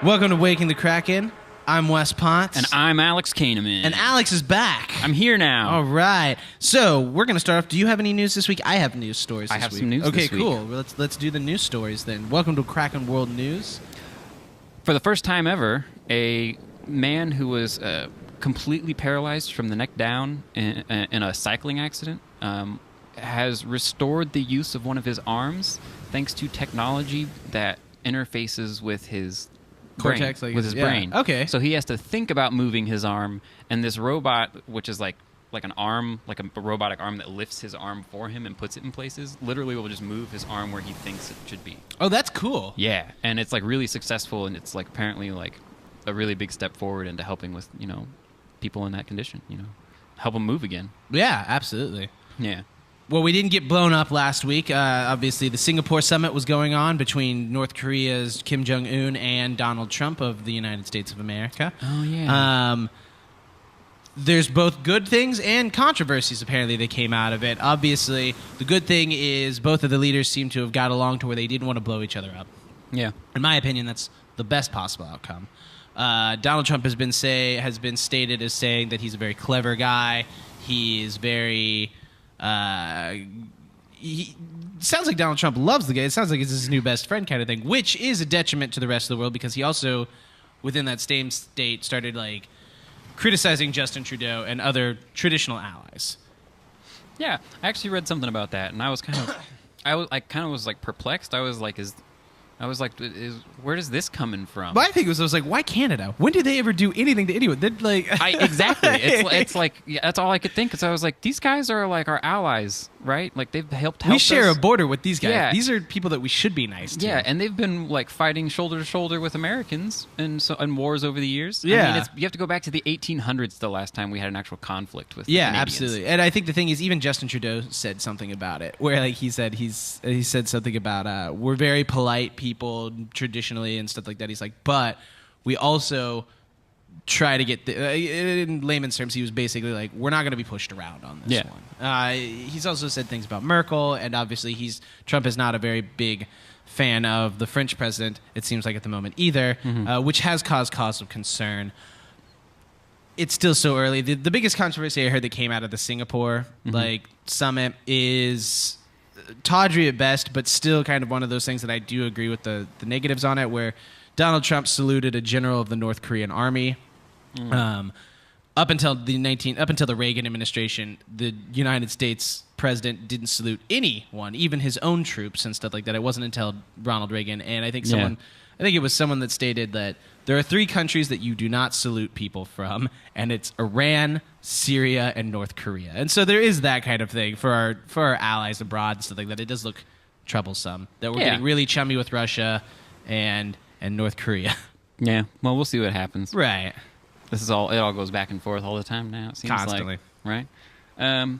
Welcome to Waking the Kraken. I'm Wes Potts. And I'm Alex Kahneman. And Alex is back. I'm here now. All right. So we're going to start off. Do you have any news this week? I have news stories this week. I have some news this week. Okay, cool. Well, let's do the news stories then. Welcome to Kraken World News. For the first time ever, a man who was completely paralyzed from the neck down in a cycling accident has restored the use of one of his arms thanks to technology that interfaces with his Cortex, brain, with his brain. Okay. So he has to think about moving his arm, and this robot, which is like an arm, like a robotic arm that lifts his arm for him and puts it in places, literally will just move his arm where he thinks it should be. Oh, that's cool. Yeah, and it's like really successful, and it's like apparently like a really big step forward into helping with, people in that condition, help them move again. Yeah, absolutely. Yeah. Well, we didn't get blown up last week. Obviously, the Singapore summit was going on between North Korea's Kim Jong-un and Donald Trump of the United States of America. Oh, yeah. There's both good things and controversies, apparently, that came out of it. Obviously, the good thing is both of the leaders seem to have got along to where they didn't want to blow each other up. Yeah. In my opinion, that's the best possible outcome. Donald Trump has been stated as saying that he's a very clever guy. He is very... he sounds like Donald Trump loves the guy. It sounds like it's his new best friend kind of thing, which is a detriment to the rest of the world because he also, within that same state, started like criticizing Justin Trudeau and other traditional allies. Yeah, I actually read something about that, and I was kind of, I kind of was like perplexed. I was like, where does this coming from? My thing was like, why Canada? When did they ever do anything to anyone? Exactly. It's like that's all I could think. Because I was like, these guys are like our allies, right? Like they've helped we share us. A border with these guys. Yeah. These are people that we should be nice to. Yeah, and they've been like fighting shoulder to shoulder with Americans in wars over the years. Yeah, I mean, you have to go back to the 1800s the last time we had an actual conflict with. Yeah, Canadians. Absolutely. And I think the thing is, even Justin Trudeau said something about it, where like he said something about we're very polite people traditionally and stuff like that. He's like, but we also try to get in layman's terms, he was basically like, we're not going to be pushed around on this one. He's also said things about Merkel, and obviously Trump is not a very big fan of the French president, it seems like at the moment either, which has caused cause of concern. It's still so early. The biggest controversy I heard that came out of the Singapore summit is tawdry at best, but still kind of one of those things that I do agree with the negatives on it, where Donald Trump saluted a general of the North Korean army. Up until the Reagan administration, the United States president didn't salute anyone, even his own troops and stuff like that. It wasn't until Ronald Reagan, and I think it was someone that stated that there are 3 countries that you do not salute people from, and it's Iran, Syria, and North Korea. And so there is that kind of thing for our allies abroad and stuff like that. It does look troublesome that we're getting really chummy with Russia and North Korea. Yeah, well, we'll see what happens. Right. It all goes back and forth all the time now, it seems constantly. Like, right?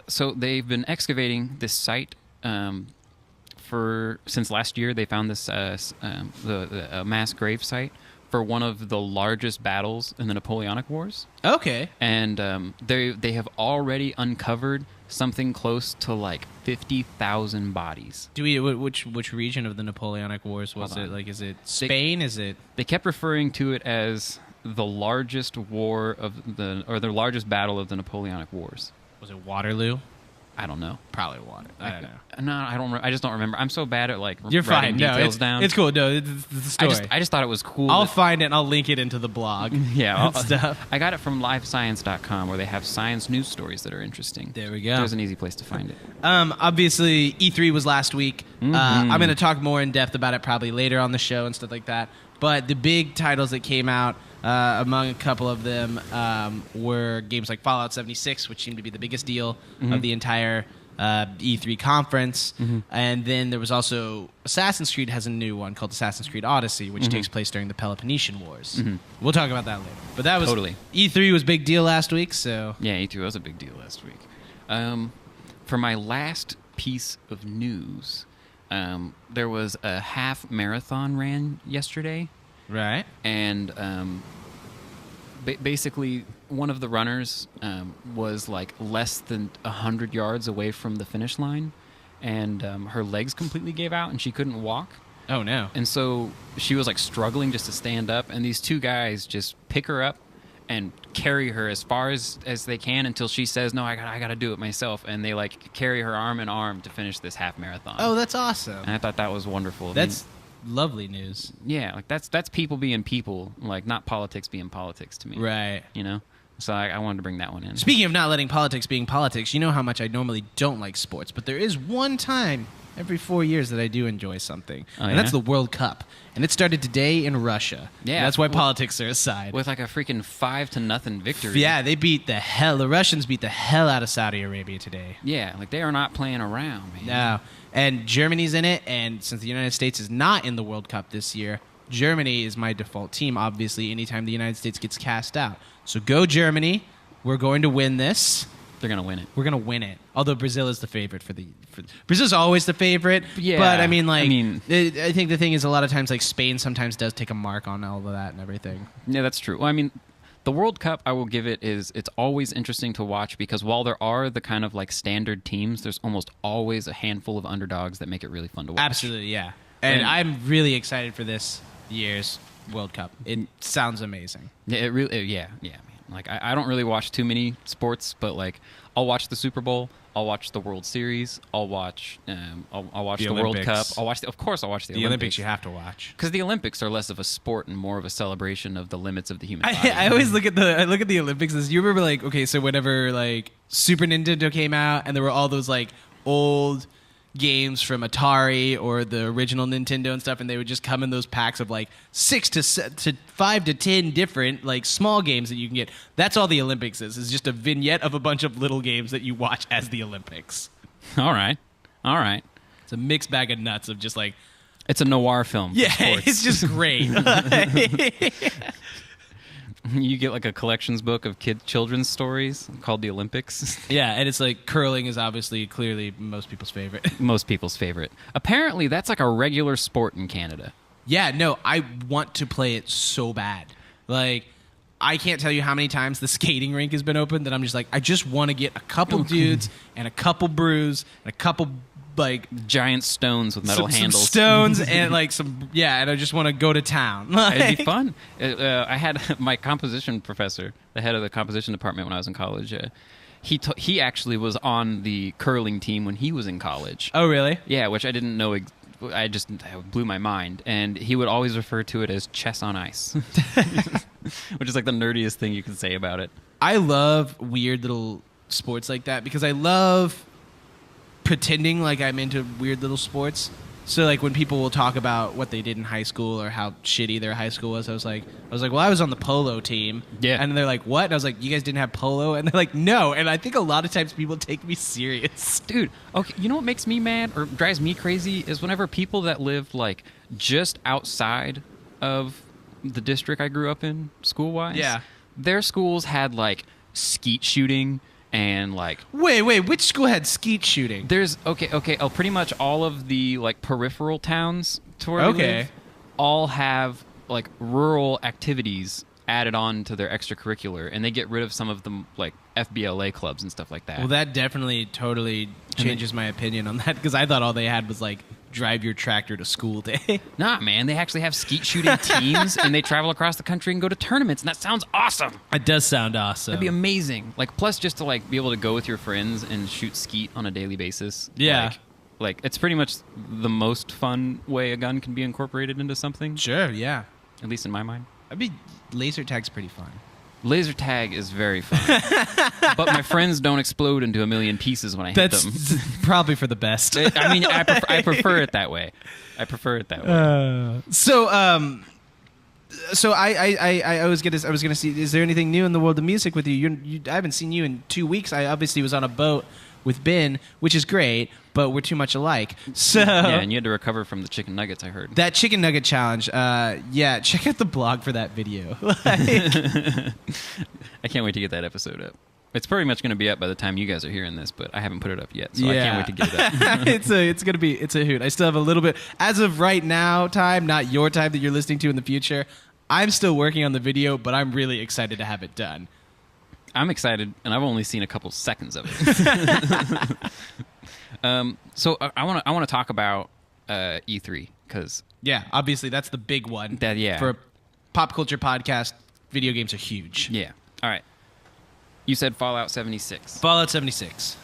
So they've been excavating this site since last year. They found this the mass grave site for one of the largest battles in the Napoleonic Wars. Okay. And they have already uncovered something close to like 50,000 bodies. Which region of the Napoleonic Wars was it? Like, is it Spain? They kept referring to it as the largest the largest battle of the Napoleonic Wars. Was it Waterloo? I don't know. Probably Waterloo. I don't know. No, I don't. I just don't remember. I'm so bad at like You're writing fine. details down. It's cool. No, it's the story. I just thought it was cool. I'll find it and I'll link it into the blog. Yeah, stuff. I got it from livescience.com, where they have science news stories that are interesting. There we go. There's an easy place to find it. Obviously, E3 was last week. I'm going to talk more in depth about it probably later on the show and stuff like that. But the big titles that came out, among a couple of them, were games like Fallout 76, which seemed to be the biggest deal of the entire E3 conference. And then there was also Assassin's Creed has a new one called Assassin's Creed Odyssey, which takes place during the Peloponnesian Wars. We'll talk about that later. But that was totally. E3 was a big deal last week. So yeah, E3 was a big deal last week. For my last piece of news, there was a half marathon ran yesterday. Right. And basically, one of the runners was like less than 100 yards away from the finish line, and her legs completely gave out, and she couldn't walk. Oh, no. And so she was like struggling just to stand up, and these two guys just pick her up and carry her as far as they can until she says, no, I gotta do it myself. And they like carry her arm in arm to finish this half marathon. Oh, that's awesome. And I thought that was wonderful. That's lovely news. Yeah, like that's people being people, like not politics being politics to me. Right. You know? So I wanted to bring that one in. Speaking of not letting politics being politics, you know how much I normally don't like sports, but there is one time every 4 years that I do enjoy something. And that's the World Cup. And it started today in Russia. Yeah. And that's why politics are aside. With like a freaking 5-0 victory. Yeah, the Russians beat the hell out of Saudi Arabia today. Yeah, like they are not playing around, man. No. And Germany's in it, and since the United States is not in the World Cup this year, Germany is my default team, obviously, anytime the United States gets cast out. So go Germany. We're going to win this. They're going to win it. We're going to win it. Although Brazil is the favorite Brazil's always the favorite. Yeah. But I think the thing is a lot of times like Spain sometimes does take a mark on all of that and everything. Yeah, that's true. Well, I mean, the World Cup, I will give it, it's always interesting to watch because while there are the kind of like standard teams, there's almost always a handful of underdogs that make it really fun to watch. Absolutely, yeah. And I'm really excited for this year's World Cup. It sounds amazing. Yeah, man. Like I don't really watch too many sports, but like I'll watch the Super Bowl, I'll watch the World Series, I'll watch I'll watch the World Cup, of course I'll watch the Olympics. You have to watch because the Olympics are less of a sport and more of a celebration of the limits of the human body. I always look at the Olympics as you remember like okay, so whenever like Super Nintendo came out and there were all those like old games from Atari or the original Nintendo and stuff, and they would just come in those packs of like 6 to 5 to 10 different like small games that you can get. That's all the Olympics is just a vignette of a bunch of little games that you watch as the Olympics. All right. It's a mixed bag of nuts of just like it's a noir film. Yeah, it's just great. You get like a collections book of children's stories called The Olympics. Yeah, and it's like curling is obviously clearly most people's favorite. Most people's favorite. Apparently, that's like a regular sport in Canada. Yeah, no, I want to play it so bad. Like, I can't tell you how many times the skating rink has been open that I'm just like, I just want to get a couple dudes and a couple brews and a couple like giant stones with metal handles, some stones and like and I just want to go to town. It'd be fun. I had my composition professor, the head of the composition department when I was in college. He actually was on the curling team when he was in college. Oh, really? Yeah, which I didn't know. It blew my mind, and he would always refer to it as chess on ice, which is like the nerdiest thing you can say about it. I love weird little sports like that because I love pretending like I'm into weird little sports. So like when people will talk about what they did in high school or how shitty their high school was, I was like, well, I was on the polo team. Yeah. And they're like, what? And I was like, you guys didn't have polo? And they're like, no. And I think a lot of times people take me serious. Dude, okay, you know what makes me mad or drives me crazy is whenever people that live like just outside of the district I grew up in school-wise, yeah, their schools had like skeet shooting and like wait, which school had skeet shooting? There's pretty much all of the like peripheral towns to where we live all have like rural activities added on to their extracurricular, and they get rid of some of the like FBLA clubs and stuff like that. Well, that definitely totally changes my opinion on that because I thought all they had was like drive your tractor to school day. Nah, man, they actually have skeet shooting teams, and they travel across the country and go to tournaments, and that sounds awesome. It does sound awesome. That'd be amazing. Like, plus just to like be able to go with your friends and shoot skeet on a daily basis. Yeah. Like it's pretty much the most fun way a gun can be incorporated into something. Sure, yeah. At least in my mind. Laser tag's pretty fun. Laser tag is very fun. But my friends don't explode into a million pieces when I hit them. That's probably for the best. I mean, I prefer it that way. So I was gonna see. Is there anything new in the world of music with you? I haven't seen you in 2 weeks. I obviously was on a boat with Ben, which is great, but we're too much alike. So yeah, and you had to recover from the chicken nuggets. I heard that chicken nugget challenge. Yeah, check out the blog for that video. I can't wait to get that episode up. It's pretty much going to be up by the time you guys are hearing this, but I haven't put it up yet, so I can't wait to get it up. it's a hoot. I still have a little bit as of right now time, not your time that you're listening to in the future. I'm still working on the video, but I'm really excited to have it done. I'm excited, and I've only seen a couple seconds of it. So I want to talk about E3 because Yeah, obviously that's the big one. For a pop culture podcast, video games are huge. Yeah. All right. You said Fallout 76. Fallout 76.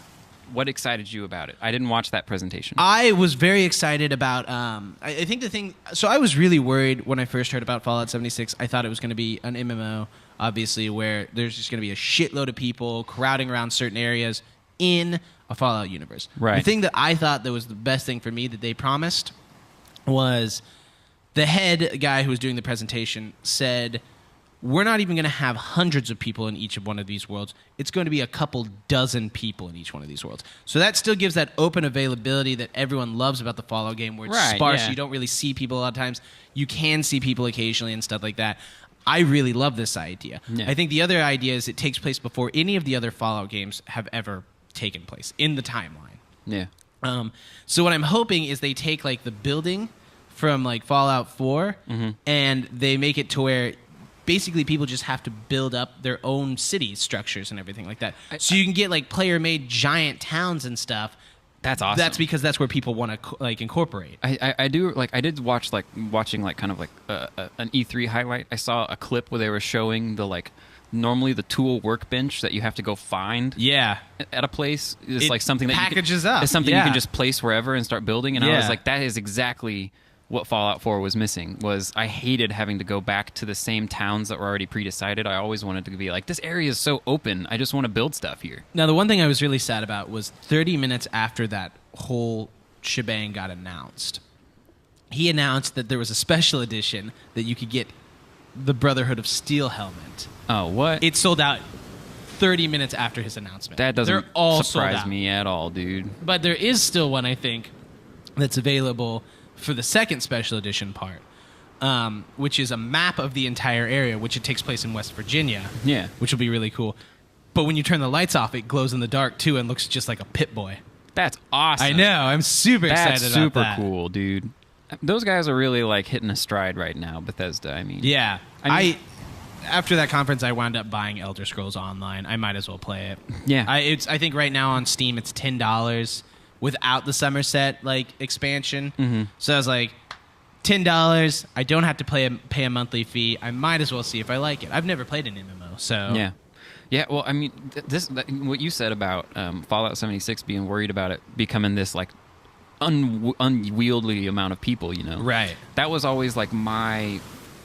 What excited you about it? I didn't watch that presentation. I was very excited about. I think the thing. So I was really worried when I first heard about Fallout 76. I thought it was going to be an MMO, obviously, where there's just going to be a shitload of people crowding around certain areas in a Fallout universe. Right. The thing that I thought that was the best thing for me that they promised was the head guy who was doing the presentation said, we're not even going to have hundreds of people in each of one of these worlds. It's going to be a couple dozen people in each one of these worlds. So that still gives that open availability that everyone loves about the Fallout game, where it's sparse. Yeah. You don't really see people a lot of times. You can see people occasionally and stuff like that. I really love this idea. Yeah. I think the other idea is it takes place before any of the other Fallout games have ever taken place in the timeline. Yeah. So what I'm hoping is they take like the building from like Fallout 4 and they make it to where basically people just have to build up their own city structures and everything like that. So you can get like player-made giant towns and stuff. That's awesome. That's because that's where people want to like incorporate. I did watch watching kind of like an E3 highlight. I saw a clip where they were showing the like normally the tool workbench that you have to go find. Yeah. At a place is like something that packages up. It's something you can just place wherever and start building. And I was like, that is exactly what Fallout 4 was missing. Was I hated having to go back to the same towns that were already pre-decided. I always wanted to be like, this area is so open. I just want to build stuff here. Now, the one thing I was really sad about was 30 minutes after that whole shebang got announced, he announced that there was a special edition that you could get the Brotherhood of Steel helmet. Oh, what? It sold out 30 minutes after his announcement. That doesn't surprise me at all, dude. But there is still one, I think, that's available for the second special edition part, which is a map of the entire area, which it takes place in West Virginia. Yeah. Which will be really cool. But when you turn the lights off, it glows in the dark, too, and looks just like a Pip-Boy. That's awesome. I know. I'm super excited about that. That's super cool, dude. Those guys are really, like, hitting a stride right now, Bethesda, I mean. Yeah. After that conference, I wound up buying Elder Scrolls Online. I might as well play it. Yeah. I think right now on Steam, it's $10 without the Somerset like expansion. So I was like, $10. I don't have to pay a monthly fee. I might as well see if I like it. I've never played an MMO, so yeah. Well, I mean, what you said about Fallout 76 being worried about it becoming this like unwieldy amount of people, you know, right? That was always like my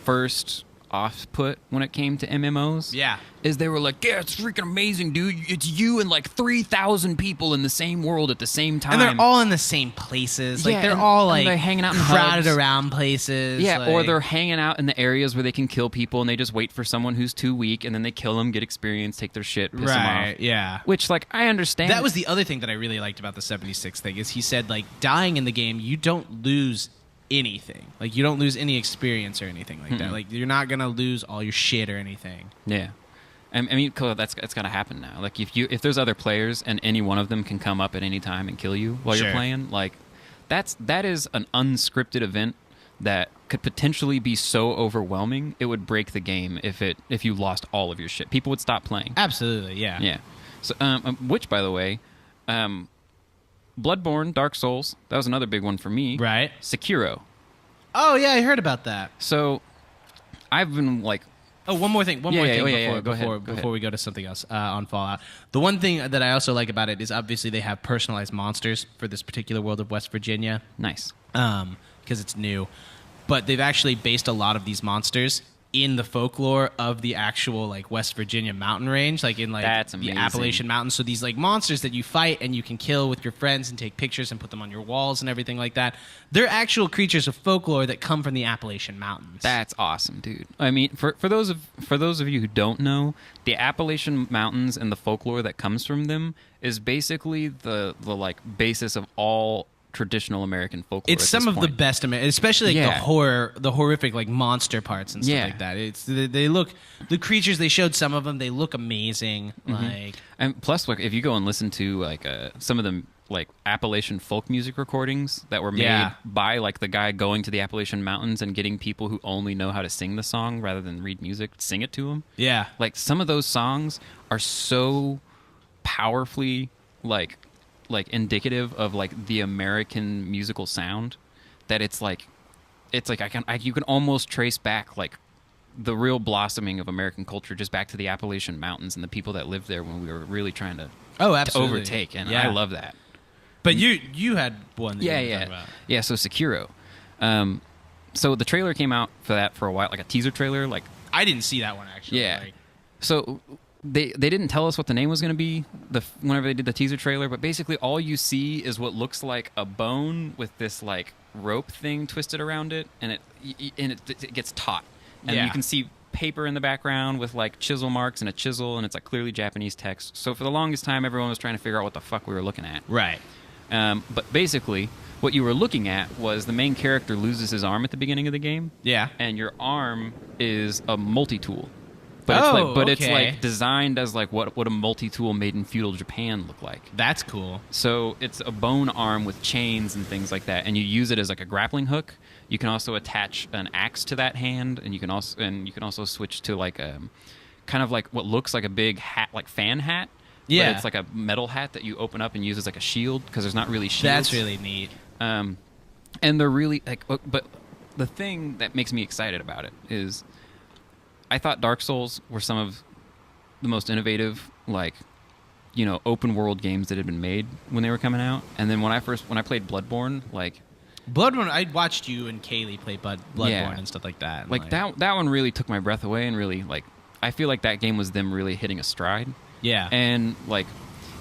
first off-put when it came to MMOs. Yeah. Is they were like, yeah, it's freaking amazing, dude. It's you and like 3,000 people in the same world at the same time. And they're all in the same places. Like they're all like they're hanging out in crowded around places. Yeah, like, or they're hanging out in the areas where they can kill people and they just wait for someone who's too weak and then they kill them, get experience, take their shit, piss them off. Yeah. Which like I understand. That was the other thing that I really liked about the 76 thing is he said like dying in the game, you don't lose anything. Like you don't lose any experience or anything like that. Like you're not gonna lose all your shit or anything. Yeah, I mean that's gonna happen now. Like if there's other players and any one of them can come up at any time and kill you while you're playing, like that is an unscripted event that could potentially be so overwhelming it would break the game if you lost all of your shit. People would stop playing. Absolutely, yeah. Yeah. So which by the way, Bloodborne, Dark Souls, that was another big one for me. Right. Sekiro. Oh, yeah, I heard about that. So, I've been like... Oh, one more thing before ahead. we go to something else on Fallout. The one thing that I also like about it is obviously they have personalized monsters for this particular world of West Virginia. Nice. Because it's new. But they've actually based a lot of these monsters in the folklore of the actual like West Virginia mountain range, like in like the Appalachian Mountains. So these like monsters that you fight and you can kill with your friends and take pictures and put them on your walls and everything like that. They're actual creatures of folklore that come from the Appalachian Mountains. That's awesome, dude. I mean, for those of you who don't know, the Appalachian Mountains and the folklore that comes from them is basically the like basis of all traditional American folklore. It's some of the best, especially like the horrific like monster parts and stuff like that. It's they look, the creatures they showed some of them, they look amazing. Like, and plus, like if you go and listen to like some of them like Appalachian folk music recordings that were made by like the guy going to the Appalachian Mountains and getting people who only know how to sing the song rather than read music sing it to them. Yeah, like some of those songs are so powerfully like indicative of like the American musical sound that it's like you can almost trace back like the real blossoming of American culture just back to the Appalachian Mountains and the people that lived there when we were really trying to overtake. And I love that. But you had one that you were talking about. Yeah, so Sekiro. So the trailer came out for that for a while, like a teaser trailer. Like I didn't see that one actually. Yeah. So they didn't tell us what the name was going to be whenever they did the teaser trailer, but basically all you see is what looks like a bone with this like rope thing twisted around it, and it gets taut. And you can see paper in the background with like chisel marks and a chisel, and it's like clearly Japanese text. So for the longest time, everyone was trying to figure out what the fuck we were looking at. Right. But basically, what you were looking at was the main character loses his arm at the beginning of the game. Yeah. And your arm is a multi-tool. But it's like designed as like what a multi-tool made in feudal Japan look like. That's cool. So it's a bone arm with chains and things like that, and you use it as like a grappling hook. You can also attach an axe to that hand, and you can also switch to like a kind of like what looks like a big hat, like fan hat. Yeah, but it's like a metal hat that you open up and use as like a shield because there's not really shields. That's really neat. And they're really like, but the thing that makes me excited about it is, I thought Dark Souls were some of the most innovative, like, you know, open world games that had been made when they were coming out. And then when I played Bloodborne, like Bloodborne, I watched you and Kaylee play Bloodborne and stuff like that. And like that one really took my breath away, and really like I feel like that game was them really hitting a stride. Yeah. And like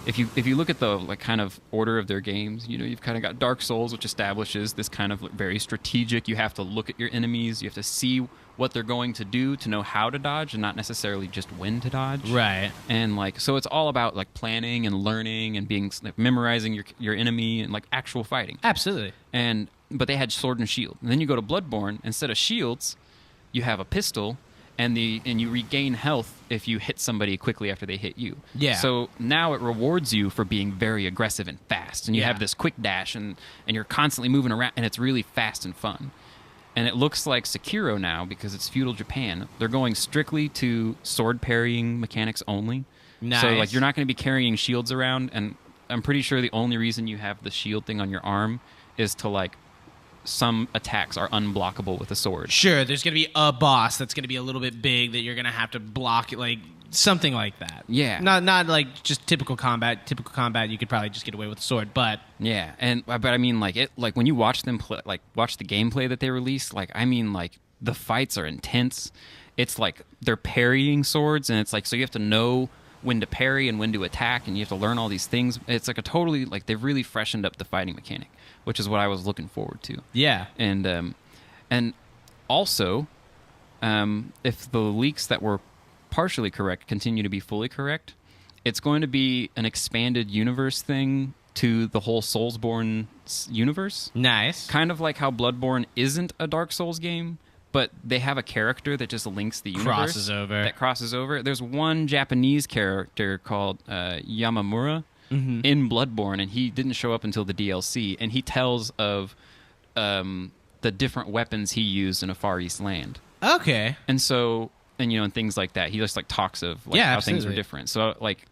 if you look at the like kind of order of their games, you know, you've kind of got Dark Souls, which establishes this kind of very strategic. You have to look at your enemies. You have to see what they're going to do to know how to dodge, and not necessarily just when to dodge. Right. And like so, it's all about like planning and learning and being like, memorizing your enemy and like actual fighting. Absolutely. But they had sword and shield. And then you go to Bloodborne. Instead of shields, you have a pistol. And you regain health if you hit somebody quickly after they hit you. Yeah. So now it rewards you for being very aggressive and fast. And you have this quick dash, and you're constantly moving around, and it's really fast and fun. And it looks like Sekiro now, because it's feudal Japan, they're going strictly to sword parrying mechanics only. Nice. So like you're not going to be carrying shields around, and I'm pretty sure the only reason you have the shield thing on your arm is to like some attacks are unblockable with a sword. Sure, there's going to be a boss that's going to be a little bit big that you're going to have to block, like something like that. Yeah. Not like just typical combat. Typical combat, you could probably just get away with a sword, but yeah, but I mean like when you watch them play, like watch the gameplay that they released, like I mean like the fights are intense. It's like they're parrying swords, and it's like so you have to know when to parry and when to attack, and you have to learn all these things. It's like a totally like they've really freshened up the fighting mechanic, which is what I was looking forward to. Yeah. And also, if the leaks that were partially correct continue to be fully correct, it's going to be an expanded universe thing to the whole Soulsborne universe. Nice. Kind of like how Bloodborne isn't a Dark Souls game, but they have a character that just links the universe. That crosses over. There's one Japanese character called Yamamura in Bloodborne, and he didn't show up until the DLC, and he tells of the different weapons he used in a Far East land. Okay. And so, and you know, and things like that. He just like talks of like how things are different. So like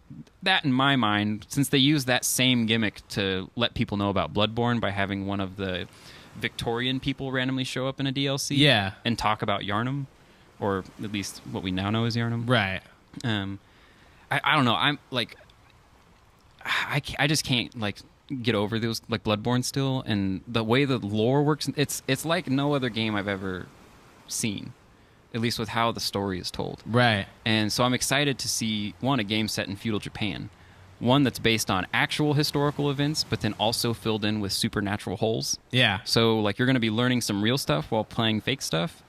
that in my mind, since they use that same gimmick to let people know about Bloodborne by having one of the Victorian people randomly show up in a DLC and talk about Yharnam, or at least what we now know as Yharnam. Right. I don't know. I'm like, I just can't like get over those like Bloodborne still, and the way the lore works. It's like no other game I've ever seen, at least with how the story is told. Right. And so I'm excited to see a game set in feudal Japan. One that's based on actual historical events, but then also filled in with supernatural holes. Yeah. So, like, you're going to be learning some real stuff while playing fake stuff.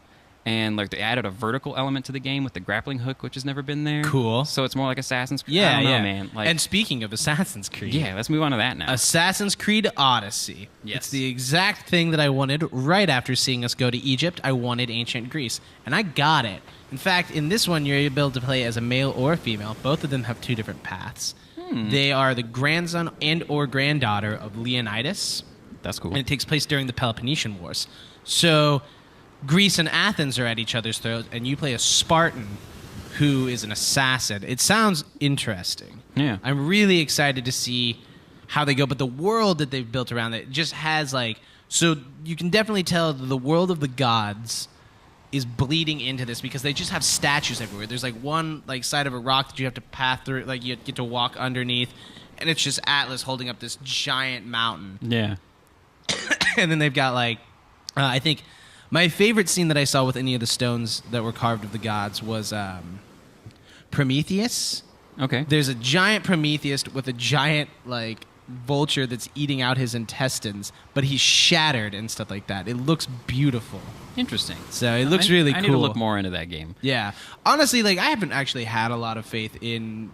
And, like, they added a vertical element to the game with the grappling hook, which has never been there. Cool. So it's more like Assassin's Creed. Yeah, I don't know, man. Like, and speaking of Assassin's Creed. Yeah, let's move on to that now. Assassin's Creed Odyssey. Yes. It's the exact thing that I wanted right after seeing us go to Egypt. I wanted ancient Greece. And I got it. In fact, in this one, you're able to play as a male or a female. Both of them have two different paths. They are the grandson and or granddaughter of Leonidas. That's cool. And it takes place during the Peloponnesian Wars. So Greece and Athens are at each other's throats, and you play a Spartan who is an assassin. It sounds interesting. Yeah. I'm really excited to see how they go, but the world that they've built around it just has like So you can definitely tell the world of the gods is bleeding into this because they just have statues everywhere. There's like one like side of a rock that you have to pass through, like you get to walk underneath, and it's just Atlas holding up this giant mountain. Yeah. And then they've got like, I think my favorite scene that I saw with any of the stones that were carved of the gods was Prometheus. Okay. There's a giant Prometheus with a giant like vulture that's eating out his intestines, but he's shattered and stuff like that. It looks beautiful. Interesting. So it looks really cool. I need to look more into that game. Yeah. Honestly, like I haven't actually had a lot of faith in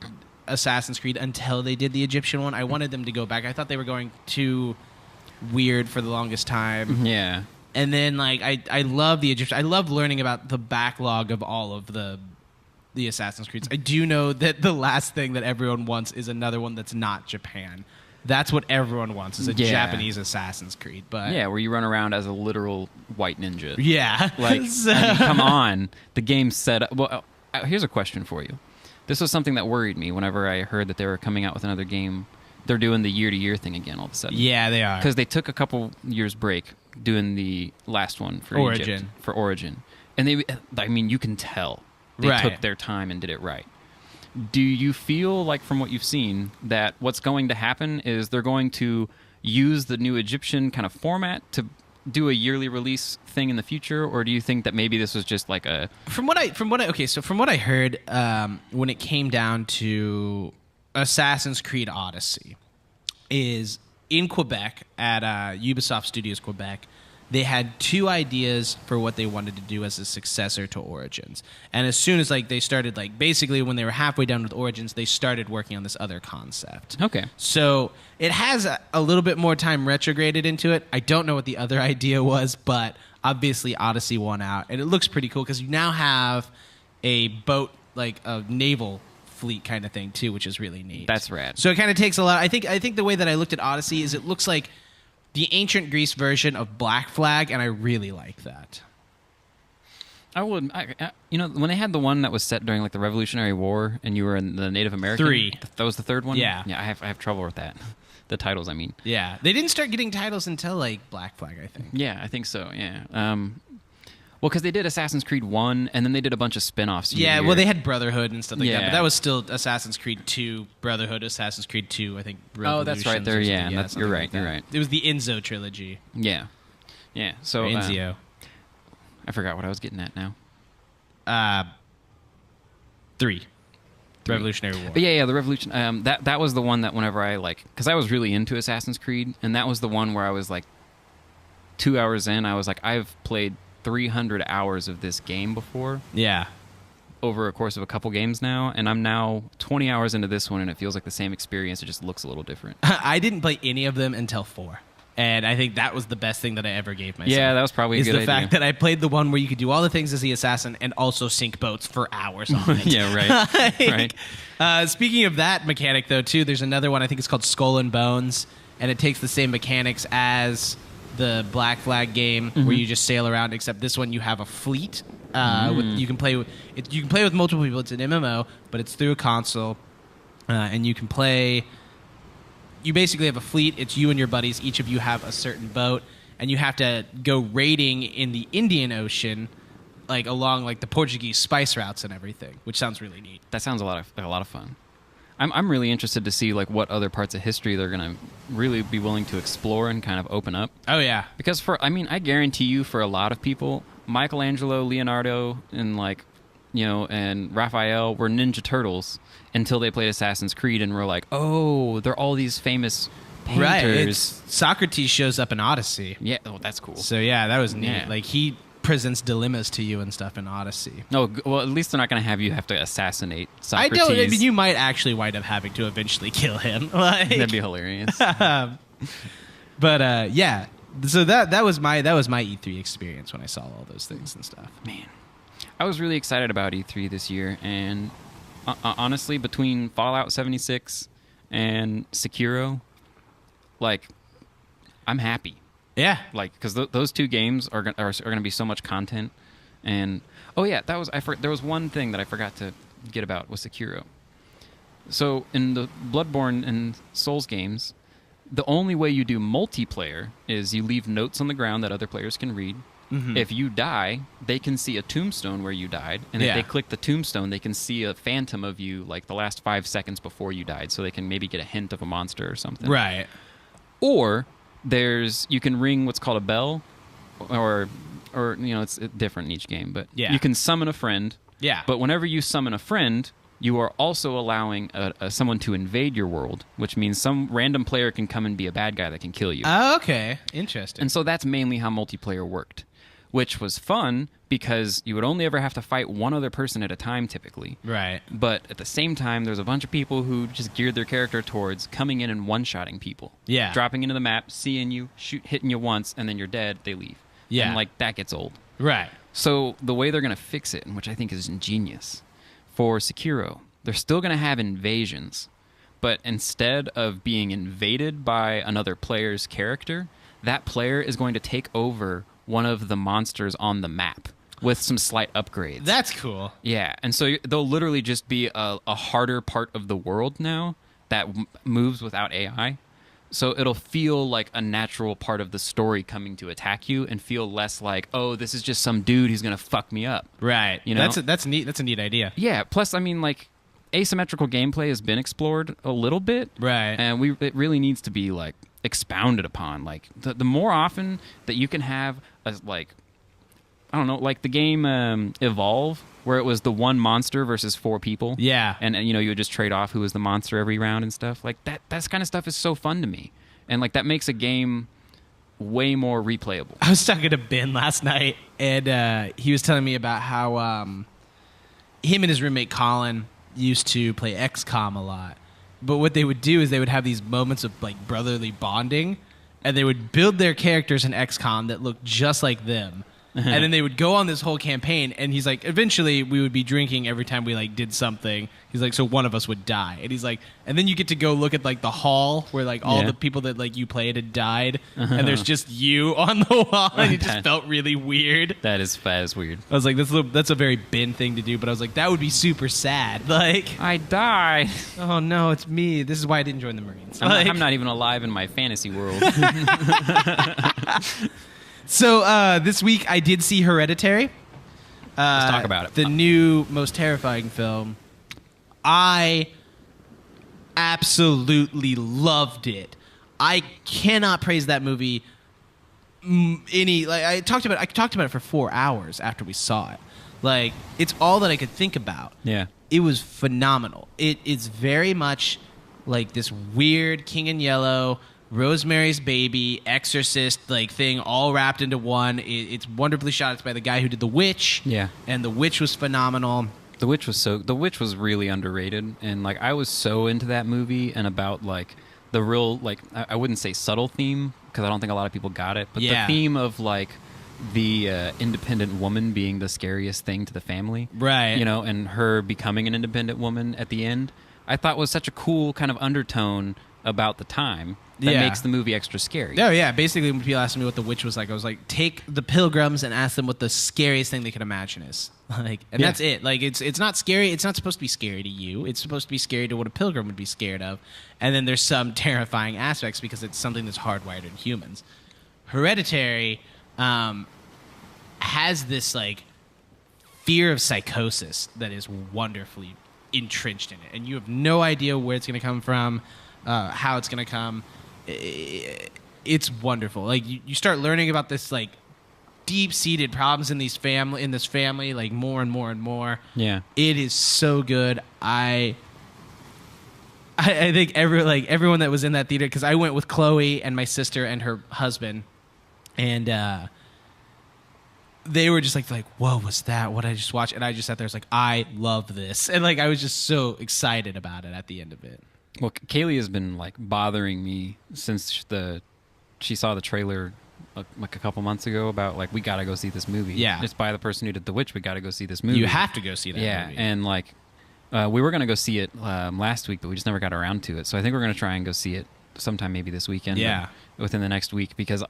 Assassin's Creed until they did the Egyptian one. I wanted them to go back. I thought they were going too weird for the longest time. Yeah. And then like I love the Egyptian. I love learning about the backlog of all of the Assassin's Creeds. I do know that the last thing that everyone wants is another one that's not Japan. That's what everyone wants is a Japanese Assassin's Creed. But yeah, where you run around as a literal white ninja. Yeah. Like, I mean, come on. The game's set up. Well, here's a question for you. This was something that worried me whenever I heard that they were coming out with another game. They're doing the year-to-year thing again all of a sudden. Yeah, they are. Because they took a couple years break doing the last one for Origin. Egypt, for Origin. And you can tell they took their time and did it right. Do you feel like, from what you've seen, that what's going to happen is they're going to use the new Egyptian kind of format to do a yearly release thing in the future, or do you think that maybe this was just like a... From what I heard, when it came down to Assassin's Creed Odyssey, is in Quebec at Ubisoft Studios Quebec, they had two ideas for what they wanted to do as a successor to Origins. And as soon as like they started, like basically when they were halfway done with Origins, they started working on this other concept. Okay. So it has a little bit more time retrograded into it. I don't know what the other idea was, but obviously Odyssey won out. And it looks pretty cool because you now have a boat, like a naval fleet kind of thing too, which is really neat. That's rad. So it kind of takes a lot. I think the way that I looked at Odyssey is it looks like the ancient Greece version of Black Flag, and I really like that. I would, when they had the one that was set during like the Revolutionary War, and you were in the Native American. 3. That was the third one. Yeah. Yeah. I have trouble with that. The titles, I mean. Yeah, they didn't start getting titles until like Black Flag, I think. Yeah, I think so. Yeah. Well, because they did Assassin's Creed 1, and then they did a bunch of spin-offs. Yeah, well, they had Brotherhood and stuff like that, Yeah. but that was still Assassin's Creed 2, Brotherhood, Assassin's Creed 2, I think. Oh, that's right there, yeah. You're right, that. you're right. It was the Enzo trilogy. Yeah. Yeah, so... Or Enzio. I forgot what I was getting at now. 3. Revolutionary War. But yeah, the Revolution... that was the one that whenever I, like... Because I was really into Assassin's Creed, and that was the one where I was, like, 2 hours in, I was like, I've played 300 hours of this game before. Yeah. Over a course of a couple games now, and I'm now 20 hours into this one, and it feels like the same experience. It just looks a little different. I didn't play any of them until 4. And I think that was the best thing that I ever gave myself. Yeah, that was probably a good idea. Is the fact that I played the one where you could do all the things as the assassin and also sink boats for hours on it. Yeah, right. Right. Speaking of that mechanic, though, too, there's another one. I think it's called Skull and Bones, and it takes the same mechanics as the Black Flag game, where you just sail around. Except this one, you have a fleet. You can play with multiple people. It's an MMO, but it's through a console, and you can play. You basically have a fleet. It's you and your buddies. Each of you have a certain boat, and you have to go raiding in the Indian Ocean, like along like the Portuguese spice routes and everything, which sounds really neat. That sounds a lot of fun. I'm really interested to see like what other parts of history they're gonna really be willing to explore and kind of open up. Oh yeah, because I guarantee you, for a lot of people, Michelangelo, Leonardo, and and Raphael were Ninja Turtles until they played Assassin's Creed and were like, oh, they're all these famous painters. Right. Socrates shows up in Odyssey. Yeah. Oh, that's cool. So yeah, that was neat. Yeah. Like he presents dilemmas to you and stuff in Odyssey. No, well, at least they're not going to have you have to assassinate Socrates. I mean, you might actually wind up having to eventually kill him. That'd be hilarious. But yeah, so that was my E3 experience when I saw all those things and stuff. Man, I was really excited about E3 this year, and honestly, between Fallout 76 and Sekiro, like, I'm happy. Yeah, like because those two games are going to be so much content, and there was one thing that I forgot to get about with Sekiro. So in the Bloodborne and Souls games, The only way you do multiplayer is you leave notes on the ground that other players can read. If you die, they can see a tombstone where you died, and if they click the tombstone, they can see a phantom of you like the last 5 seconds before you died, so they can maybe get a hint of a monster or something. Right. Or you can ring what's called a bell, or it's different in each game, but you can summon a friend. Yeah. But whenever you summon a friend, you are also allowing someone to invade your world, which means some random player can come and be a bad guy that can kill you. Oh, okay. Interesting. And so that's mainly how multiplayer worked, which was fun because you would only ever have to fight one other person at a time typically. Right. But at the same time, there's a bunch of people who just geared their character towards coming in and one-shotting people. Yeah. Dropping into the map, seeing you, hitting you once, and then you're dead, they leave. Yeah. And, like, that gets old. Right. So the way they're going to fix it, and which I think is ingenious, for Sekiro, they're still going to have invasions, but instead of being invaded by another player's character, that player is going to take over one of the monsters on the map with some slight upgrades. That's cool. Yeah, and so they'll literally just be a harder part of the world now that moves without AI. So it'll feel like a natural part of the story coming to attack you, and feel less like, oh, this is just some dude who's going to fuck me up. Right. You know? That's neat. That's a neat idea. Yeah, plus, I mean, like, asymmetrical gameplay has been explored a little bit. Right. And it really needs to be, like, expounded upon. Like, the more often that you can have, like the game Evolve, where it was the one monster versus 4 people. Yeah. And you would just trade off who was the monster every round and stuff. Like, that kind of stuff is so fun to me. And, like, that makes a game way more replayable. I was talking to Ben last night, and he was telling me about how him and his roommate Colin used to play XCOM a lot. But what they would do is they would have these moments of, like, brotherly bonding, and they would build their characters in XCOM that looked just like them. And then they would go on this whole campaign, and he's like, eventually we would be drinking every time we, like, did something. He's like, so one of us would die. And he's like, and then you get to go look at, like, the hall where, like, all the people that, like, you played had died, and there's just you on the wall, and it just felt really weird. That is weird. I was like, that's a very Ben thing to do, but I was like, that would be super sad. Like, I died. Oh no, it's me. This is why I didn't join the Marines. I'm not even alive in my fantasy world. So this week I did see Hereditary. Let's talk about it. The new, most terrifying film. I absolutely loved it. I cannot praise that movie I talked about it for 4 hours after we saw it. Like, it's all that I could think about. Yeah. It was phenomenal. It is very much like this weird King in Yellow, Rosemary's Baby, Exorcist, like, thing all wrapped into one. It's wonderfully shot. It's by the guy who did The Witch. Yeah. And The Witch was phenomenal. The Witch was really underrated, and, like, I was so into that movie and about, like, the real, like, I wouldn't say subtle theme, because I don't think a lot of people got it, but the theme of, like, the independent woman being the scariest thing to the family. Right. You know, and her becoming an independent woman at the end, I thought was such a cool kind of undertone about the time that makes the movie extra scary. Oh, yeah. Basically, when people asked me what The Witch was like, I was like, take the pilgrims and ask them what the scariest thing they can imagine is. Like, and that's it. Like, it's not scary. It's not supposed to be scary to you. It's supposed to be scary to what a pilgrim would be scared of. And then there's some terrifying aspects because it's something that's hardwired in humans. Hereditary has this, like, fear of psychosis that is wonderfully entrenched in it. And you have no idea where it's going to come from, how it's going to come. It's wonderful. Like, you start learning about this, like, deep-seated problems in this family, like, more and more and more. Yeah. It is so good. I think everyone that was in that theater, because I went with Chloe and my sister and her husband, and they were just like, whoa, what's that? What I just watched? And I just sat there, I was like, I love this. And, like, I was just so excited about it at the end of it. Well, Kaylee has been, like, bothering me since she saw the trailer like a couple months ago about, like, we gotta go see this movie. Yeah. It's by the person who did The Witch. We gotta go see this movie. You have to go see that movie. Yeah, and, like, we were gonna go see it last week, but we just never got around to it. So I think we're gonna try and go see it sometime maybe this weekend. Yeah. Within the next week, because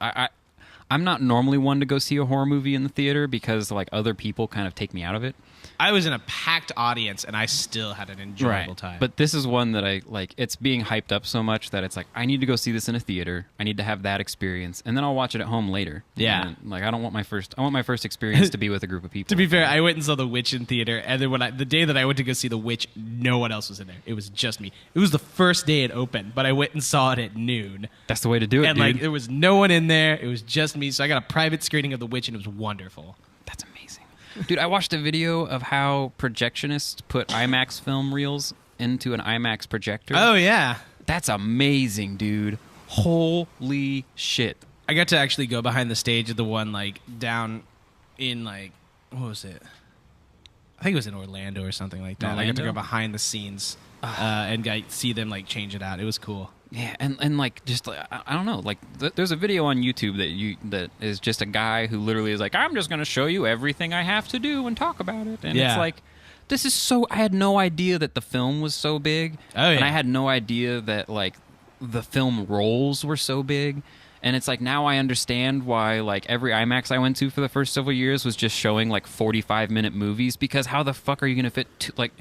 I'm not normally one to go see a horror movie in the theater because like other people kind of take me out of it. I was in a packed audience, and I still had an enjoyable time. But this is one that I like. It's being hyped up so much that it's like I need to go see this in a theater. I need to have that experience, and then I'll watch it at home later. Yeah, and, like I want my first experience to be with a group of people. To be fair, I went and saw The Witch in theater, and then the day that I went to go see The Witch, no one else was in there. It was just me. It was the first day it opened, but I went and saw it at noon. That's the way to do it, and dude. like there was no one in there. It was just me. So I got a private screening of The Witch, and it was wonderful. That's amazing. Dude, I watched a video of how projectionists put IMAX film reels into an IMAX projector. Oh, yeah. That's amazing, dude. Holy shit. I got to actually go behind the stage of the one, like, down in, like, what was it? I think it was in Orlando or something like that. I got to go behind the scenes and see them, like, change it out. It was cool. Yeah, and like just I don't know, like there's a video on YouTube that is just a guy who literally is like, I'm just going to show you everything I have to do and talk about it, and it's like, this is so. I had no idea that the film was so big, and I had no idea that like the film rolls were so big, and it's like now I understand why like every IMAX I went to for the first several years was just showing like 45-minute movies, because how the fuck are you going to fit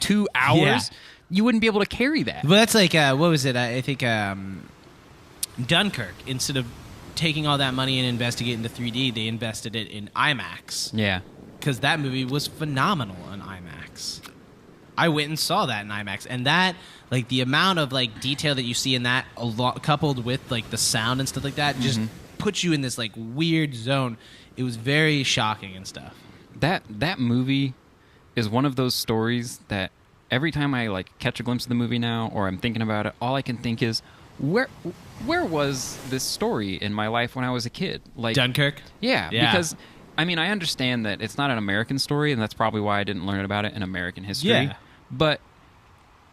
2 hours? Yeah. You wouldn't be able to carry that. Well, that's like, what was it? I think Dunkirk, instead of taking all that money and investing it into 3D, they invested it in IMAX. Yeah. Because that movie was phenomenal on IMAX. I went and saw that in IMAX. And that, like, the amount of, like, detail that you see in that, coupled with, like, the sound and stuff like that, just puts you in this, like, weird zone. It was very shocking and stuff. That movie is one of those stories that every time I like catch a glimpse of the movie now, or I'm thinking about it, all I can think is, where was this story in my life when I was a kid? Like Dunkirk? Yeah, because I mean I understand that it's not an American story, and that's probably why I didn't learn about it in American history. Yeah. But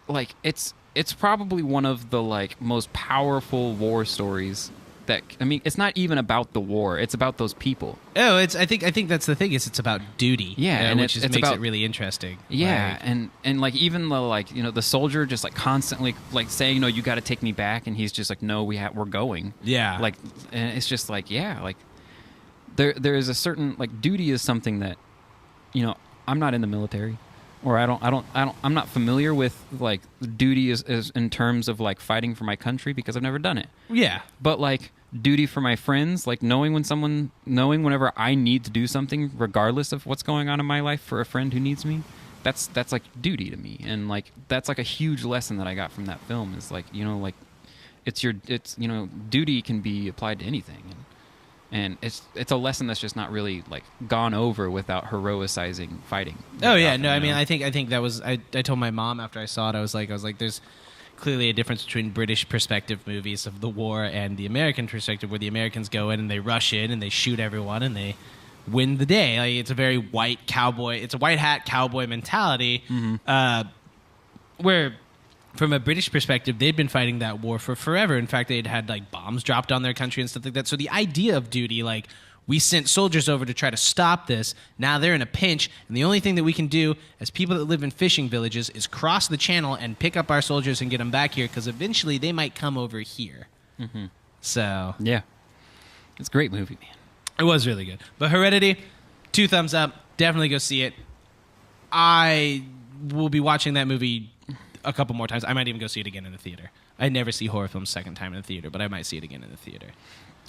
like it's probably one of the like most powerful war stories. That, I mean, it's not even about the war; it's about those people. Oh, I think that's the thing. It's about duty. Yeah, and which makes about, it really interesting. Yeah, like, and like even the like the soldier just like constantly like saying, no, you got to take me back, and he's just like, no, we're going. Yeah, like, and it's just like, yeah, like there is a certain like duty is something that I'm not in the military. Or I'm not familiar with like duty is in terms of like fighting for my country because I've never done it. Yeah. But like duty for my friends, like knowing whenever I need to do something, regardless of what's going on in my life for a friend who needs me, that's like duty to me. And like that's like a huge lesson that I got from that film is like, like it's duty can be applied to anything. And it's a lesson that's just not really like gone over without heroicizing fighting. Oh yeah, no, I mean I think that was I told my mom after I saw it, I was like there's clearly a difference between British perspective movies of the war and the American perspective, where the Americans go in and they rush in and they shoot everyone and they win the day. Like it's a very white hat cowboy mentality, where from a British perspective, they'd been fighting that war for forever. In fact, they'd had like bombs dropped on their country and stuff like that. So the idea of duty, like we sent soldiers over to try to stop this. Now they're in a pinch, and the only thing that we can do as people that live in fishing villages is cross the channel and pick up our soldiers and get them back here, because eventually they might come over here. Mm-hmm. So yeah, it's a great movie, man. It was really good. But Heredity, 2 thumbs up. Definitely go see it. I will be watching that movie a couple more times. I might even go see it again in the theater. I never see horror films second time in the theater, but I might see it again in the theater.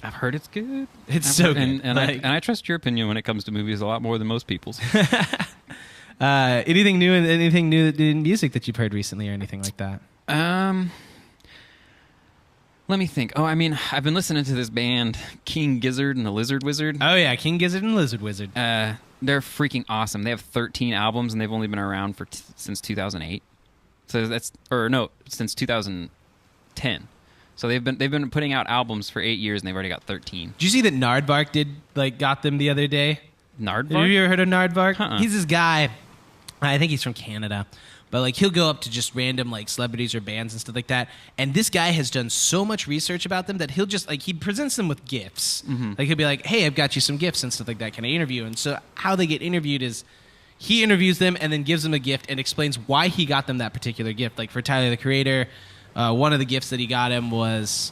I've heard it's good. It's so good. And I trust your opinion when it comes to movies a lot more than most people's. Anything new in music that you've heard recently or anything like that? Let me think. Oh, I mean, I've been listening to this band, King Gizzard and the Lizard Wizard. Oh, yeah, King Gizzard and the Lizard Wizard. They're freaking awesome. They have 13 albums, and they've only been around since 2008. So since 2010. So they've been putting out albums for 8 years, and they've already got 13. Did you see that Nardvark got them the other day? Nardvark? Have you ever heard of Nardvark? Uh-uh. He's this guy. I think he's from Canada. But like he'll go up to just random like celebrities or bands and stuff like that. And this guy has done so much research about them that he'll just like he presents them with gifts. Mm-hmm. Like he'll be like, "Hey, I've got you some gifts and stuff like that. Can I interview?" And so how they get interviewed is he interviews them and then gives them a gift and explains why he got them that particular gift. Like for Tyler, the Creator, one of the gifts that he got him was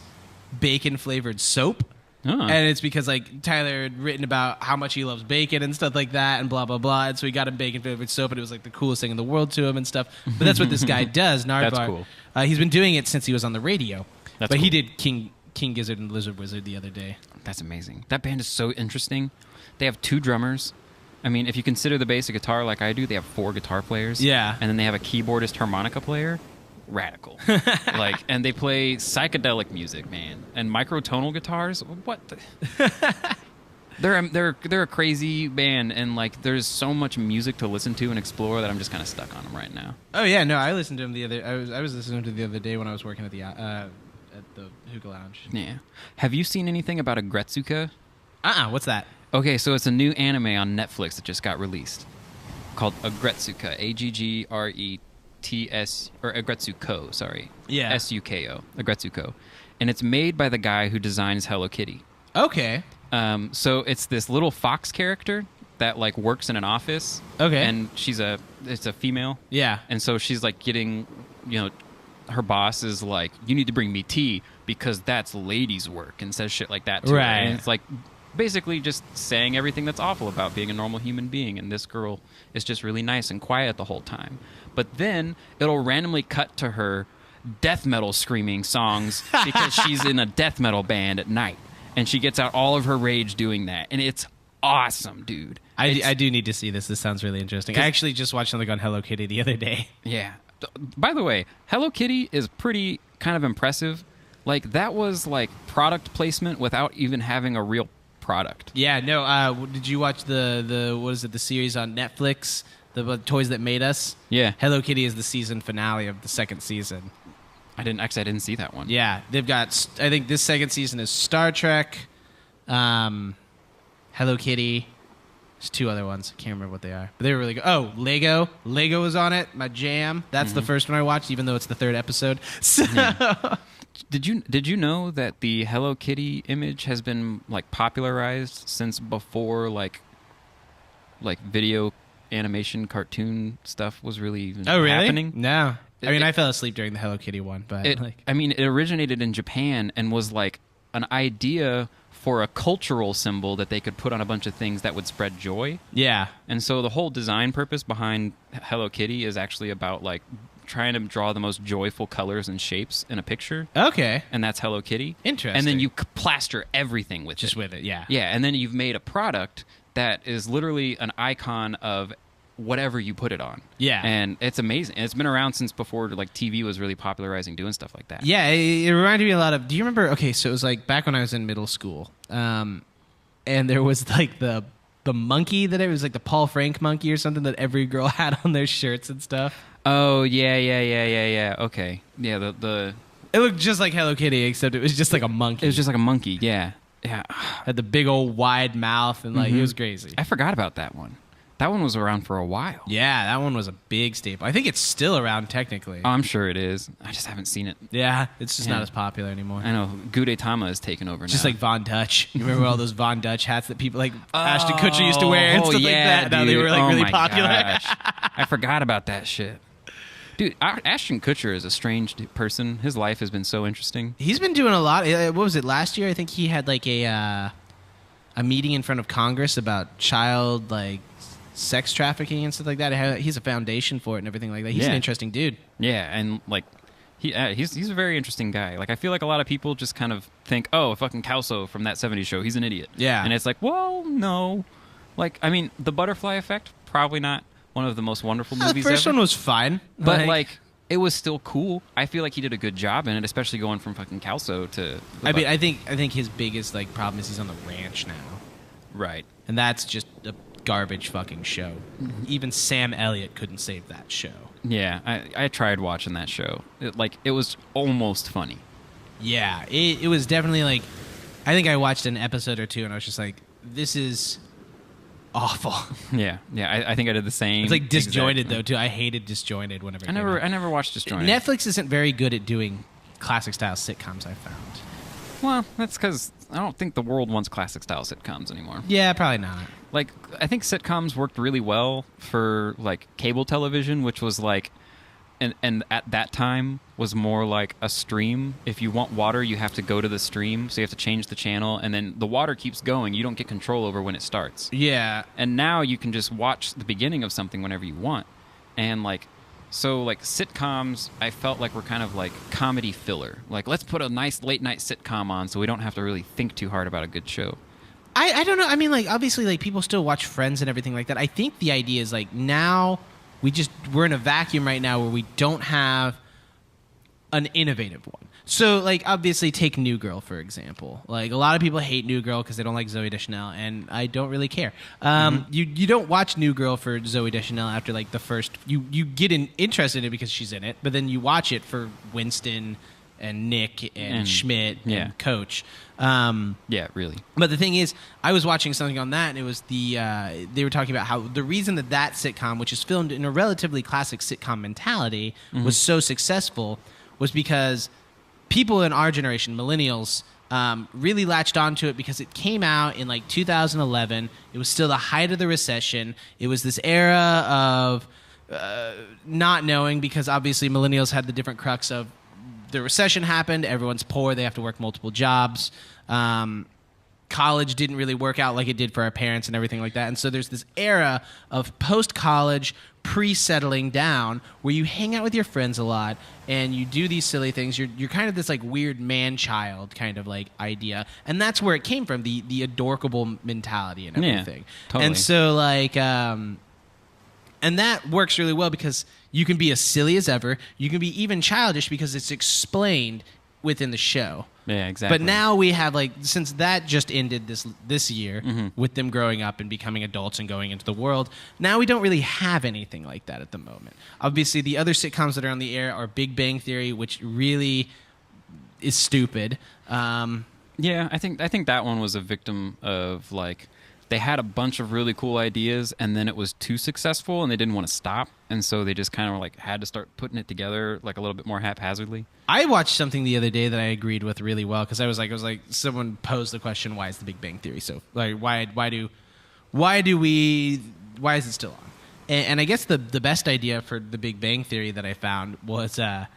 bacon flavored soap. And it's because like Tyler had written about how much he loves bacon and stuff like that and blah blah blah, and so he got him bacon flavored soap and it was like the coolest thing in the world to him and stuff. But that's what this guy does, Nardvar. That's cool. He's been doing it since he was on the radio. But he did King Gizzard and Lizard Wizard the other day. That's amazing. That band is so interesting. They have 2 drummers. I mean, if you consider the basic guitar like I do, they have 4 guitar players. Yeah. And then they have a keyboardist harmonica player. Radical. And they play psychedelic music, man. And microtonal guitars. What the... They're a crazy band, and like there's so much music to listen to and explore that I'm just kind of stuck on them right now. Oh yeah, no, I listened to him I was listening to him the other day when I was working at the hookah lounge. Yeah. Have you seen anything about Agret Zuko? What's that? Okay, so it's a new anime on Netflix that just got released called Agret Zuko, AGGRETS or Agret Zuko, sorry. Yeah. SUKO, Agret Zuko. And it's made by the guy who designs Hello Kitty. Okay. So it's this little fox character that like works in an office. Okay. And it's a female. Yeah. And so she's like getting, her boss is like, you need to bring me tea because that's ladies' work, and says shit like that to her. Right. And it's like basically just saying everything that's awful about being a normal human being. And this girl is just really nice and quiet the whole time. But then it'll randomly cut to her death metal screaming songs because she's in a death metal band at night. And she gets out all of her rage doing that. And it's awesome, dude. I do need to see this. This sounds really interesting. I actually just watched something on Hello Kitty the other day. Yeah. By the way, Hello Kitty is pretty kind of impressive. Like, that was like product placement without even having a real product. Yeah, no, did you watch the what is it, the series on Netflix, the Toys That Made Us? Yeah. Hello Kitty is the season finale of the second season. I didn't see that one. Yeah, they've got, I think this second season is Star Trek, Hello Kitty. There's 2 other ones. I can't remember what they are. But they were really good. Oh, Lego. Lego was on it. My jam. That's the first one I watched, even though it's the 3rd episode. So... Yeah. Did you know that the Hello Kitty image has been like popularized since before like video animation cartoon stuff was really even happening? No. I fell asleep during the Hello Kitty one, but it originated in Japan and was like an idea for a cultural symbol that they could put on a bunch of things that would spread joy. Yeah. And so the whole design purpose behind Hello Kitty is actually about like trying to draw the most joyful colors and shapes in a picture. Okay. And that's Hello Kitty. Interesting. And then you plaster everything with just with it, yeah. Yeah, and then you've made a product that is literally an icon of whatever you put it on. Yeah. And it's amazing. And it's been around since before like TV was really popularizing doing stuff like that. Yeah, it reminded me a lot of, do you remember, okay, so it was like back when I was in middle school, and there was like the monkey that it was like the Paul Frank monkey or something that every girl had on their shirts and stuff. Oh, yeah. Okay. Yeah, the it looked just like Hello Kitty, except it was just like a monkey. It was just like a monkey, yeah. Yeah. Had the big old wide mouth and like it was crazy. I forgot about that one. That one was around for a while. Yeah, that one was a big staple. I think it's still around technically. Oh, I'm sure it is. I just haven't seen it. Yeah, it's just not as popular anymore. I know. Gudetama has taken over now. Just like Von Dutch. You remember all those Von Dutch hats that people like Ashton Kutcher used to wear and stuff like that? Dude. Now they were like really popular. Gosh. I forgot about that shit. Dude, Ashton Kutcher is a strange person. His life has been so interesting. He's been doing a lot. What was it, last year? I think he had like a meeting in front of Congress about child like sex trafficking and stuff like that. He's a foundation for it and everything like that. He's an interesting dude. Yeah, and like he's a very interesting guy. Like I feel like a lot of people just kind of think, oh, fucking Calso from that '70s show, he's an idiot. Yeah, and it's like, well, no. Like I mean, The Butterfly Effect, probably not one of the most wonderful movies the first ever. one was fine, but like it was still cool. I feel like he did a good job in it, especially going from fucking Calso to. I mean, I think his biggest like problem is he's on the ranch now, right? And that's just a garbage fucking show. Even Sam Elliott couldn't save that show. Yeah, I tried watching that show. It was almost funny. Yeah, it was definitely like, I think I watched an episode or two and I was just like, this is awful. Yeah. I think I did the same. It's like Disjointed though too. I hated Disjointed whenever. I never watched Disjointed. Netflix isn't very good at doing classic style sitcoms, I found. Well, that's because I don't think the world wants classic style sitcoms anymore. Yeah, probably not. Like, I think sitcoms worked really well for like cable television, which was like and at that time was more like a stream. If you want water, you have to go to the stream, so you have to change the channel, and then the water keeps going. You don't get control over when it starts. Yeah. And now you can just watch the beginning of something whenever you want. And like, so like sitcoms, I felt like were kind of like comedy filler. Like, let's put a nice late night sitcom on so we don't have to really think too hard about a good show. I don't know. I mean, like, obviously, like, people still watch Friends and everything like that. I think the idea is, like, now we're in a vacuum right now where we don't have an innovative one. So, like, obviously, take New Girl, for example. Like, a lot of people hate New Girl because they don't like Zooey Deschanel, and I don't really care. You don't watch New Girl for Zooey Deschanel after, like, the first... You get interested in it because she's in it, but then you watch it for Winston and Nick and Schmidt and Coach. Yeah, really. But the thing is, I was watching something on that, and it was they were talking about how the reason that sitcom, which is filmed in a relatively classic sitcom mentality, was so successful was because people in our generation, millennials, really latched onto it because it came out in like 2011. It was still the height of the recession. It was this era of not knowing, because obviously millennials had the different crux of the recession happened, everyone's poor, they have to work multiple jobs. College didn't really work out like it did for our parents and everything like that. And so there's this era of post-college, pre-settling down, where you hang out with your friends a lot and you do these silly things. You're kind of this like weird man-child kind of like idea. And that's where it came from, the adorkable mentality and everything. Yeah, totally. And so like... and that works really well because you can be as silly as ever. You can be even childish because it's explained within the show. Yeah, exactly. But now we have, like, since that just ended this year with them growing up and becoming adults and going into the world, now we don't really have anything like that at the moment. Obviously, the other sitcoms that are on the air are Big Bang Theory, which really is stupid. Yeah, I think that one was a victim of, like, they had a bunch of really cool ideas, and then it was too successful, and they didn't want to stop, and so they just kind of like had to start putting it together like a little bit more haphazardly. I watched something the other day that I agreed with really well because I was like, someone posed the question, why is the Big Bang Theory so like why is it still on? And I guess the best idea for the Big Bang Theory that I found was, have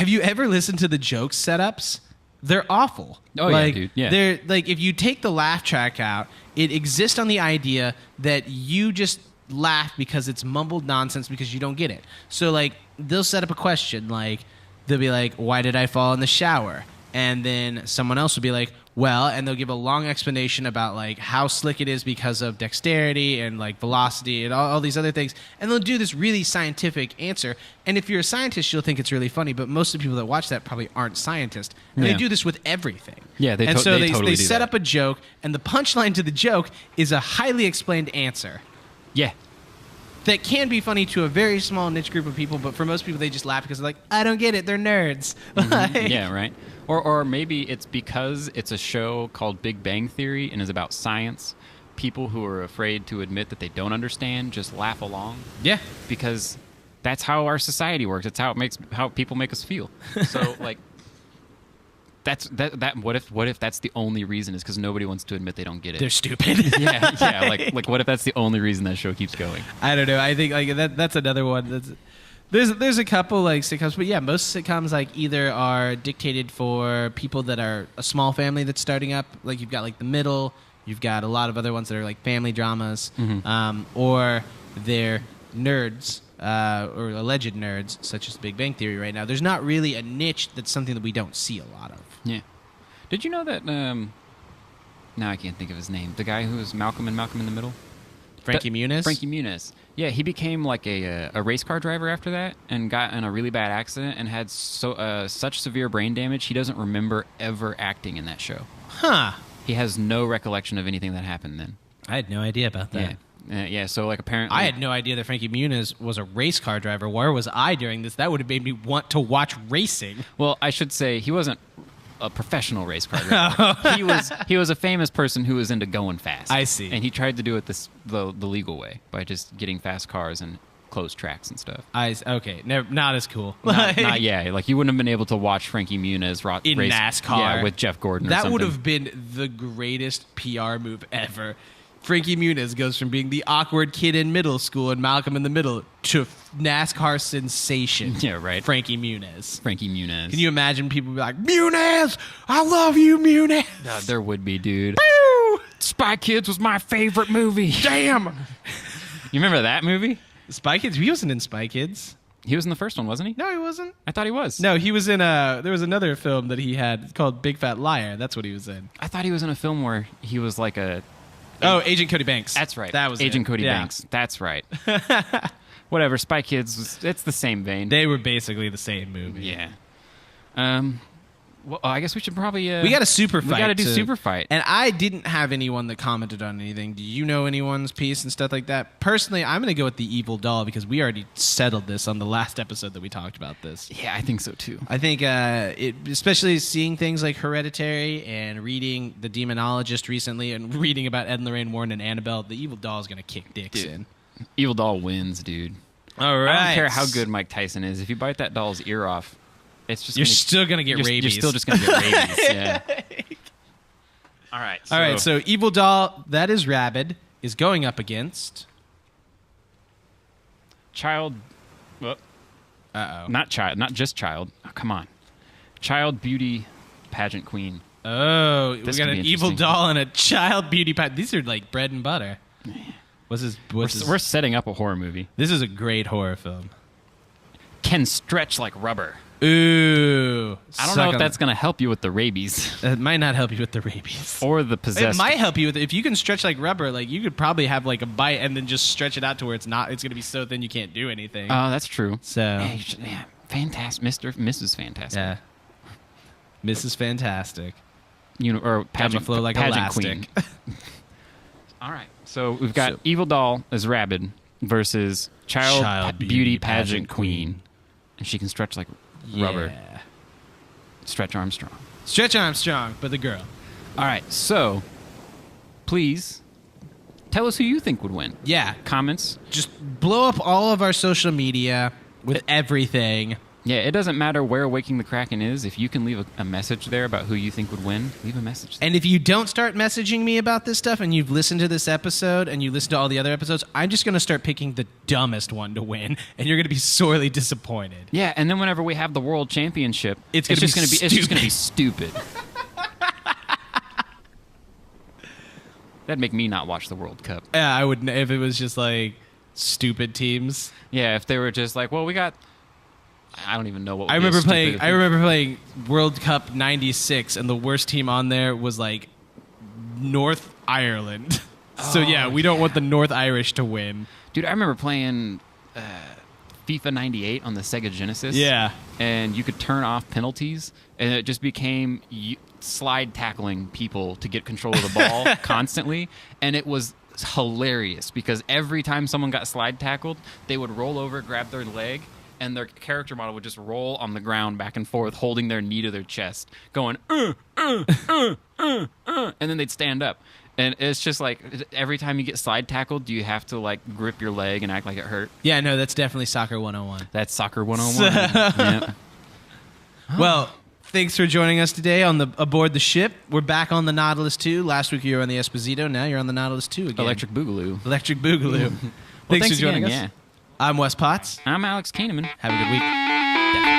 you ever listened to the joke setups? They're awful. Oh, like, yeah, dude. Yeah. They're like, if you take the laugh track out, it exists on the idea that you just laugh because it's mumbled nonsense because you don't get it. So, like, they'll set up a question, like, they'll be like, why did I fall in the shower? And then someone else will be like, well, and they'll give a long explanation about, like, how slick it is because of dexterity and, like, velocity and all these other things. And they'll do this really scientific answer. And if you're a scientist, you'll think it's really funny. But most of the people that watch that probably aren't scientists. And they do this with everything. Yeah, they totally they do set that. up a joke, and the punchline to the joke is a highly explained answer. Yeah. That can be funny to a very small niche group of people, but for most people, they just laugh because they're like, I don't get it, they're nerds. Yeah, right. Or maybe it's because it's a show called Big Bang Theory and is about science. People who are afraid to admit that they don't understand just laugh along. Yeah. Because that's how our society works. It's how people make us feel. So, like, what if that's the only reason is because nobody wants to admit they don't get it? They're stupid. yeah. Like what if that's the only reason that show keeps going? I don't know. I think like that's another one. There's a couple like sitcoms, but yeah, most sitcoms like either are dictated for people that are a small family that's starting up. Like you've got like The Middle, you've got a lot of other ones that are like family dramas, or they're nerds. Or alleged nerds, such as Big Bang Theory right now. There's not really a niche that's something that we don't see a lot of. Yeah. Did you know that, now I can't think of his name, the guy who was Malcolm in the Middle? Frankie Muniz? Frankie Muniz. Yeah, he became like a race car driver after that and got in a really bad accident and had such severe brain damage he doesn't remember ever acting in that show. Huh. He has no recollection of anything that happened then. I had no idea about that. Yeah, so like apparently... I had no idea that Frankie Muniz was a race car driver. Where was I during this? That would have made me want to watch racing. Well, I should say he wasn't a professional race car driver. He was a famous person who was into going fast. I see. And he tried to do it the legal way by just getting fast cars and closed tracks and stuff. Okay, not as cool. Not yeah. Like you wouldn't have been able to watch Frankie Muniz in race NASCAR. Yeah, with Jeff Gordon. That would have been the greatest PR move ever. Frankie Muniz goes from being the awkward kid in middle school and Malcolm in the Middle to NASCAR sensation. Yeah, right. Frankie Muniz. Frankie Muniz. Can you imagine people be like, Muniz, I love you, Muniz. God, there would be, dude. Woo! Spy Kids was my favorite movie. Damn. You remember that movie? Spy Kids? He wasn't in Spy Kids. He was in the first one, wasn't he? No, he wasn't. I thought he was. No, he was in there was another film that he had called Big Fat Liar. That's what he was in. I thought he was in a film where he was like a... Oh, Agent Cody Banks. That's right. That was Agent it. Cody Yeah. Banks. That's right. Whatever. Spy Kids, it's the same vein. They were basically the same movie. Yeah. Well, I guess we should probably... We got a super fight. We got to do super fight. And I didn't have anyone that commented on anything. Do you know anyone's piece and stuff like that? Personally, I'm going to go with the evil doll because we already settled this on the last episode that we talked about this. Yeah, I think so too. I think, especially seeing things like Hereditary and reading The Demonologist recently and reading about Ed and Lorraine Warren and Annabelle, the evil doll is going to kick dicks in. Evil doll wins, dude. All right. I don't care how good Mike Tyson is. If you bite that doll's ear off, it's just you're still going to get rabies. You're still just going to get rabies, yeah. All right. All right, so evil doll, that is rabid, is going up against... Child... Uh-oh. Not just child. Oh, come on. Child beauty pageant queen. Oh, we This got could an be evil interesting. doll and a child beauty pageant. These are like bread and butter. We're setting up a horror movie. This is a great horror film. Can stretch like rubber. Ooh. I don't know if that's going to help you with the rabies It might not help you with the rabies. or the possessed. It might help you with it. If you can stretch like rubber, like you could probably have like a bite and then just stretch it out to where it's going to be so thin you can't do anything. Oh, that's true. So, Yeah, fantastic. Mrs. Fantastic. yeah. Mrs. Fantastic. Or pageant, flow like pageant elastic. queen. All right. So we've got Evil Doll as Rabid versus Child Beauty Pageant Queen. And she can stretch like rubber. Yeah. Stretch Armstrong. Stretch Armstrong, but the girl. All right. So please tell us who you think would win. Yeah. Comments. Just blow up all of our social media with everything. Yeah, it doesn't matter where Waking the Kraken is. If you can leave a message there about who you think would win, leave a message. And if you don't start messaging me about this stuff and you've listened to this episode and you listen to all the other episodes, I'm just going to start picking the dumbest one to win, and you're going to be sorely disappointed. Yeah, and then whenever we have the World Championship, It's just going to be stupid. That'd make me not watch the World Cup. Yeah, I would if it was just like stupid teams. Yeah, if they were just like, well, we got... I don't even know what. I remember playing World Cup '96, and the worst team on there was like North Ireland. So yeah, we don't want the North Irish to win. Dude, I remember playing FIFA '98 on the Sega Genesis. Yeah, and you could turn off penalties, and it just became slide tackling people to get control of the ball constantly, and it was hilarious because every time someone got slide tackled, they would roll over, grab their leg, and their character model would just roll on the ground back and forth, holding their knee to their chest, going, and then they'd stand up. And it's just like, every time you get slide tackled, you have to like grip your leg and act like it hurt. yeah, no, that's definitely Soccer 101. That's Soccer 101. Yep. Well, thanks for joining us today aboard the ship. We're back on the Nautilus 2. Last week you were on the Esposito. Now you're on the Nautilus 2 again. Electric Boogaloo. Electric Boogaloo. Well, thanks for joining again, us. I'm Wes Potts. I'm Alex Kahneman. Have a good week. Definitely.